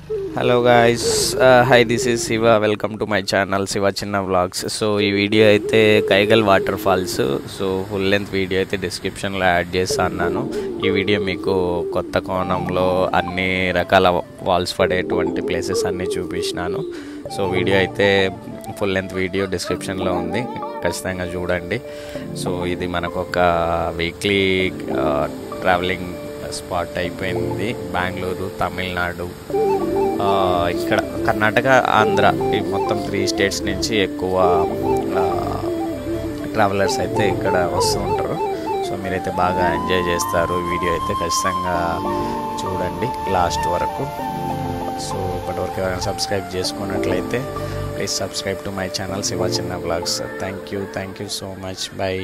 Hello guys, hi this is Shiva. Welcome to my channel Shiva చిన్న vlogs. So ఈ video అయితే Kaigal waterfalls. So full length video అయితే డిస్క్రిప్షన్లో add చేస్తాను. ఈ వీడియో మీకు కొత్త కోణంలో అన్ని రకాల వాల్స్ పడేటువంటి ప్లేసెస్ అన్నీ చూపించినాను. సో వీడియో అయితే ఫుల్ లెంత్ వీడియో డిస్క్రిప్షన్లో ఉంది, ఖచ్చితంగా చూడండి. సో ఇది మనకు ఒక వీక్లీ ట్రావెలింగ్ స్పాట్ అయిపోయింది. బెంగళూరు, తమిళనాడు, ఇక్కడ కర్ణాటక, ఆంధ్ర, ఈ మొత్తం 3 స్టేట్స్ నుంచి ఎక్కువ ట్రావెలర్స్ అయితే ఇక్కడ వస్తూ ఉంటారు. సో మీరైతే బాగా ఎంజాయ్ చేస్తారు. ఈ వీడియో అయితే ఖచ్చితంగా చూడండి లాస్ట్ వరకు. సో ఇప్పటివరకు ఎవరైనా సబ్స్క్రైబ్ చేసుకున్నట్లయితే please subscribe to my channel Shiva చిన్న vlogs. Thank you so much. By.